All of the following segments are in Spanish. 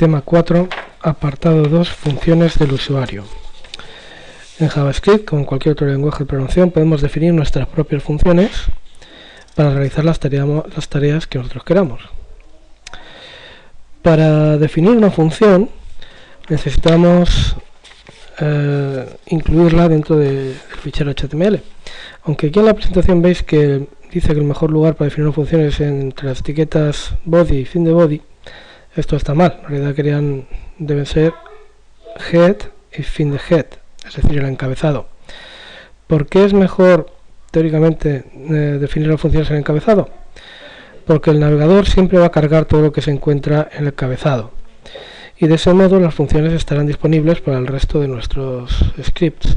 Tema 4, apartado 2, funciones del usuario. En JavaScript, como en cualquier otro lenguaje de programación, podemos definir nuestras propias funciones para realizar las tareas que nosotros queramos. Para definir una función necesitamos incluirla dentro del fichero HTML. Aunque aquí en la presentación veis que dice que el mejor lugar para definir una función es entre las etiquetas body y fin de body, esto está mal. En realidad deben ser head y fin de head, es decir, el encabezado. ¿Por qué es mejor teóricamente definir las funciones en el encabezado? Porque el navegador siempre va a cargar todo lo que se encuentra en el encabezado, y de ese modo las funciones estarán disponibles para el resto de nuestros scripts.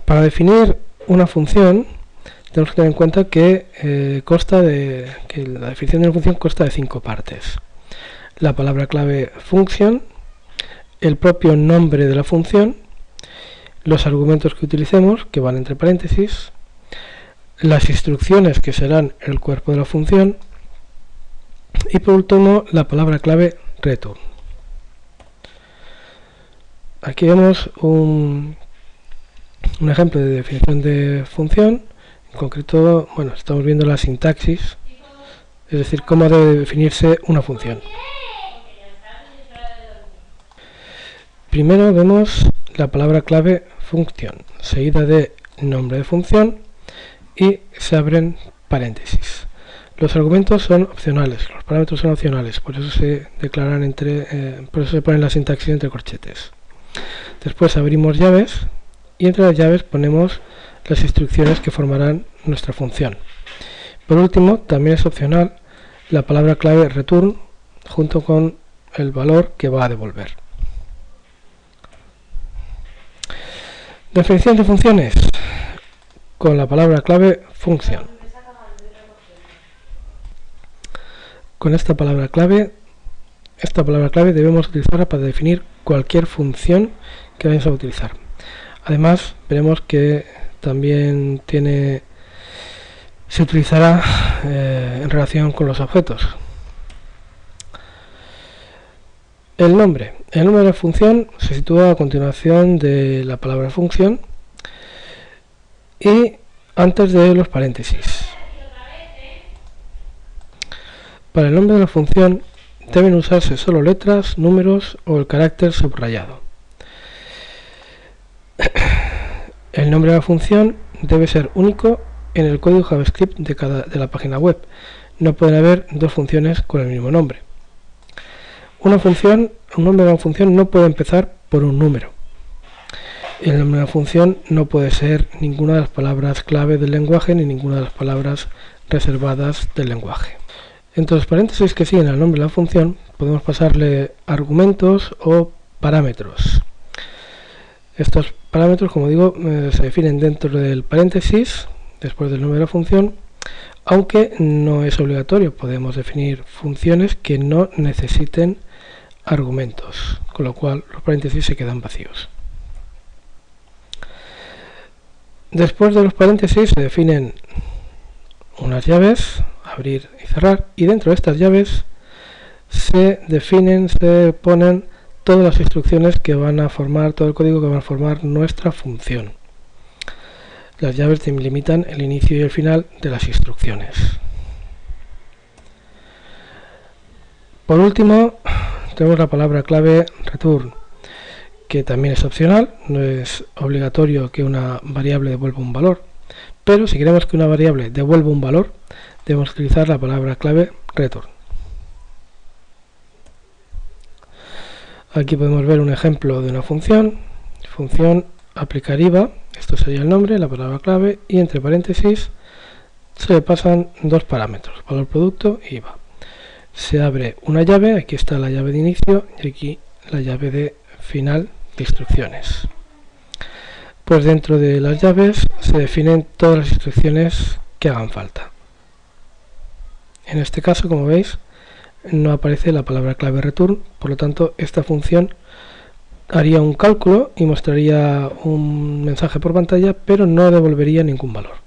Para definir una función tenemos que tener en cuenta que la definición de una función consta de 5 partes: la palabra clave function, el propio nombre de la función, los argumentos que utilicemos, que van entre paréntesis, las instrucciones, que serán el cuerpo de la función, y por último la palabra clave return. Aquí vemos un ejemplo de definición de función. En concreto, estamos viendo la sintaxis, es decir, cómo debe definirse una función. Primero vemos la palabra clave function, seguida de nombre de función, y se abren paréntesis. Los argumentos son opcionales, los parámetros son opcionales, por eso se declaran por eso se ponen la sintaxis entre corchetes. Después abrimos llaves y entre las llaves ponemos las instrucciones que formarán nuestra función. Por último, también es opcional la palabra clave return junto con el valor que va a devolver. Definición de funciones con la palabra clave function. Con esta palabra clave debemos utilizarla para definir cualquier función que vayamos a utilizar. Además, veremos que también se utilizará en relación con los objetos. El nombre de la función se sitúa a continuación de la palabra función y antes de los paréntesis. Para el nombre de la función deben usarse solo letras, números o el carácter subrayado. El nombre de la función debe ser único en el código JavaScript de la página web. No pueden haber dos funciones con el mismo nombre. Un nombre de una función no puede empezar por un número. El nombre de la función no puede ser ninguna de las palabras clave del lenguaje ni ninguna de las palabras reservadas del lenguaje. Entre los paréntesis que siguen al nombre de la función podemos pasarle argumentos o parámetros. Estos parámetros, como digo, se definen dentro del paréntesis después del nombre de la función, aunque no es obligatorio. Podemos definir funciones que no necesiten argumentos, con lo cual los paréntesis se quedan vacíos. Después de los paréntesis se definen unas llaves, abrir y cerrar, y dentro de estas llaves se ponen todas las instrucciones que van a formar, todo el código que van a formar nuestra función. Las llaves delimitan el inicio y el final de las instrucciones. Por último, tenemos la palabra clave return, que también es opcional. No es obligatorio que una variable devuelva un valor, pero si queremos que una variable devuelva un valor, debemos utilizar la palabra clave return. Aquí podemos ver un ejemplo de una función aplicar IVA. Esto sería el nombre, la palabra clave, y entre paréntesis se le pasan dos parámetros, valor producto y IVA. Se abre una llave, aquí está la llave de inicio y aquí la llave de final de instrucciones. Pues dentro de las llaves se definen todas las instrucciones que hagan falta. En este caso, como veis, no aparece la palabra clave return, por lo tanto esta función haría un cálculo y mostraría un mensaje por pantalla, pero no devolvería ningún valor.